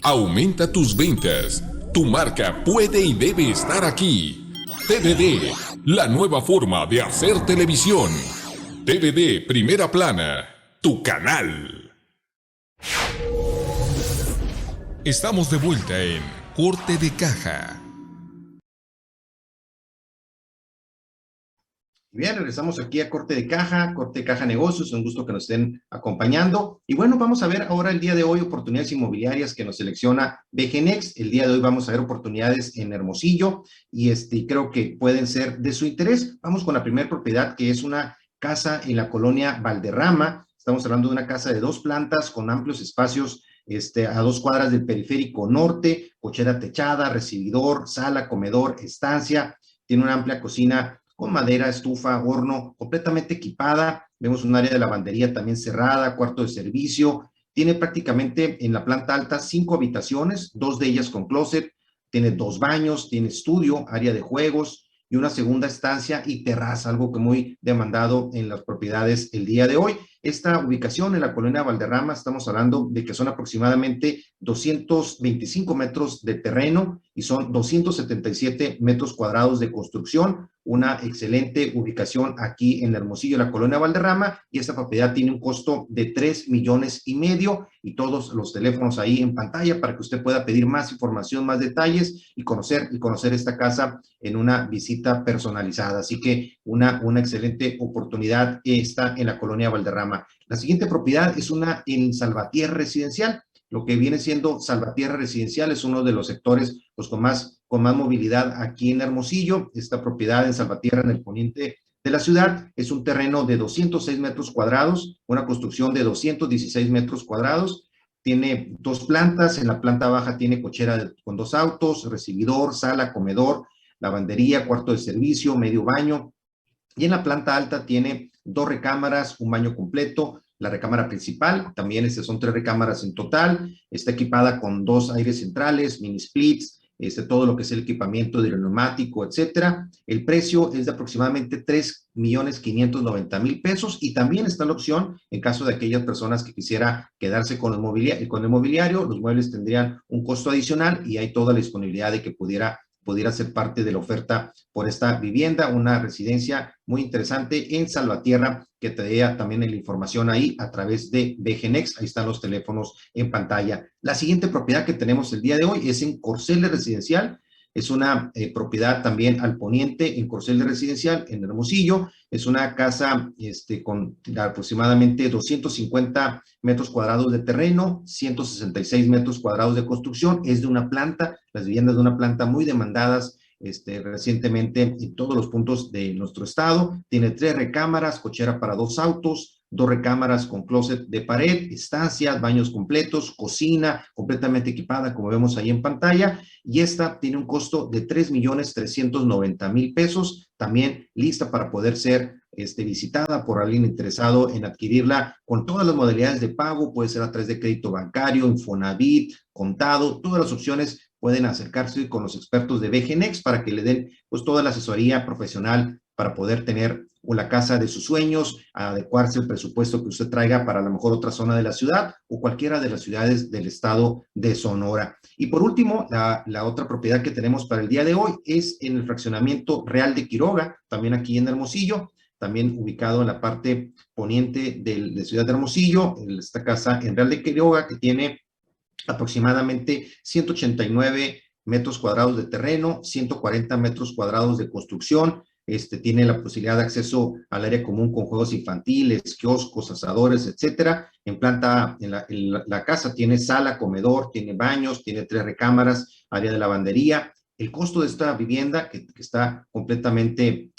Aumenta tus ventas. Tu marca puede y debe estar aquí. TVD, la nueva forma de hacer televisión. TVD Primera Plana, tu canal. Estamos de vuelta en Corte de Caja. Bien, regresamos aquí a Corte de Caja Negocios, un gusto que nos estén acompañando. Y bueno, vamos a ver ahora el día de hoy oportunidades inmobiliarias que nos selecciona BGNext. El día de hoy vamos a ver oportunidades en Hermosillo y creo que pueden ser de su interés. Vamos con la primera propiedad, que es una casa en la colonia Valderrama. Estamos hablando de una casa de 2 plantas con amplios espacios a 2 cuadras del periférico norte, cochera techada, recibidor, sala, comedor, estancia. Tiene una amplia cocina con madera, estufa, horno, completamente equipada. Vemos un área de lavandería también cerrada, cuarto de servicio. Tiene prácticamente en la planta alta 5 habitaciones, 2 de ellas con closet. Tiene 2 baños, tiene estudio, área de juegos y una segunda estancia y terraza, algo que muy demandado en las propiedades el día de hoy. Esta ubicación en la colonia Valderrama, estamos hablando de que son aproximadamente 225 metros de terreno y son 277 metros cuadrados de construcción. Una excelente ubicación aquí en Hermosillo, la colonia Valderrama, y esta propiedad tiene un costo de 3,5 millones y todos los teléfonos ahí en pantalla para que usted pueda pedir más información, más detalles y conocer esta casa en una visita personalizada. Así que una excelente oportunidad está en la colonia Valderrama. La siguiente propiedad es una en Salvatierra Residencial. Lo que viene siendo Salvatierra Residencial es uno de los sectores pues, con más movilidad aquí en Hermosillo. Esta propiedad en Salvatierra, en el poniente de la ciudad, es un terreno de 206 metros cuadrados, una construcción de 216 metros cuadrados. Tiene 2 plantas. En la planta baja tiene cochera con 2 autos, recibidor, sala, comedor, lavandería, cuarto de servicio, medio baño. Y en la planta alta tiene 2 recámaras, un baño completo. La recámara principal, también son 3 recámaras en total. Está equipada con 2 aires centrales, mini splits, todo lo que es el equipamiento de neumático, etcétera. El precio es de aproximadamente 3,590,000 pesos y también está la opción en caso de aquellas personas que quisiera quedarse con el mobiliario. Los muebles tendrían un costo adicional y hay toda la disponibilidad de que pudiera ser parte de la oferta por esta vivienda, una residencia muy interesante en Salvatierra, que te da también la información ahí a través de BGNext. Ahí están los teléfonos en pantalla. La siguiente propiedad que tenemos el día de hoy es en Corceles Residencial. Es una propiedad también al poniente en Corceles Residencial, en Hermosillo. Es una casa con aproximadamente 250 metros cuadrados de terreno, 166 metros cuadrados de construcción. Es de una planta, las viviendas de una planta muy demandadas recientemente en todos los puntos de nuestro estado. Tiene 3 recámaras, cochera para 2 autos, 2 recámaras con closet de pared, estancias, baños completos, cocina completamente equipada, como vemos ahí en pantalla, y esta tiene un costo de 3,390,000 pesos, también lista para poder ser visitada por alguien interesado en adquirirla con todas las modalidades de pago. Puede ser a través de crédito bancario, Infonavit, contado, todas las opciones. Pueden acercarse con los expertos de BGNext para que le den pues toda la asesoría profesional para poder tener la casa de sus sueños, adecuarse el presupuesto que usted traiga para a lo mejor otra zona de la ciudad o cualquiera de las ciudades del estado de Sonora. Y por último, la otra propiedad que tenemos para el día de hoy es en el fraccionamiento Real de Quiroga, también aquí en Hermosillo, también ubicado en la parte poniente de Ciudad de Hermosillo, esta casa en Real de Quiroga que tiene aproximadamente 189 metros cuadrados de terreno, 140 metros cuadrados de construcción. Tiene la posibilidad de acceso al área común con juegos infantiles, kioscos, asadores, etcétera. En la casa tiene sala, comedor, tiene baños, tiene 3 recámaras, área de lavandería. El costo de esta vivienda, que está completamente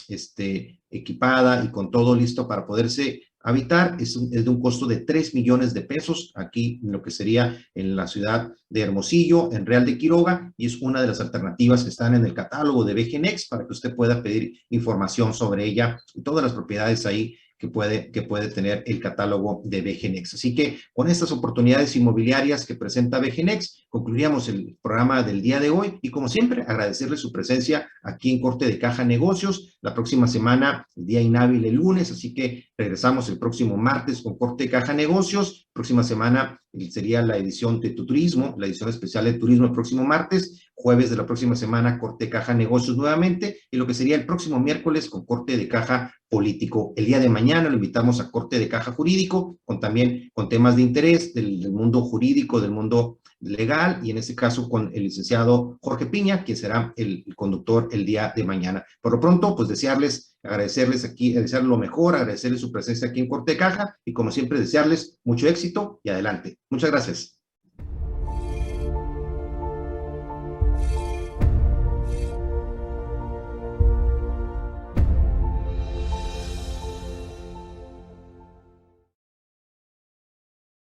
equipada y con todo listo para poderse habitar, es de un costo de 3 millones de pesos, aquí en lo que sería en la ciudad de Hermosillo, en Real de Quiroga, y es una de las alternativas que están en el catálogo de BGNext para que usted pueda pedir información sobre ella y todas las propiedades ahí que puede tener el catálogo de BGNext. Así que con estas oportunidades inmobiliarias que presenta BGNext, concluiríamos el programa del día de hoy y como siempre agradecerle su presencia aquí en Corte de Caja Negocios. La próxima semana, el día inhábil el lunes, así que regresamos el próximo martes con Corte de Caja Negocios. Próxima semana sería la edición de Tu Turismo, la edición especial de turismo el próximo martes. Jueves de la próxima semana, Corte de Caja Negocios nuevamente, y lo que sería el próximo miércoles con Corte de Caja Político. El día de mañana lo invitamos a Corte de Caja Jurídico, también con temas de interés del mundo jurídico, del mundo legal, y en este caso con el licenciado Jorge Piña, quien será el conductor el día de mañana. Por lo pronto, pues agradecerles aquí, desearles lo mejor, agradecerles su presencia aquí en Corte de Caja, y como siempre, desearles mucho éxito y adelante. Muchas gracias.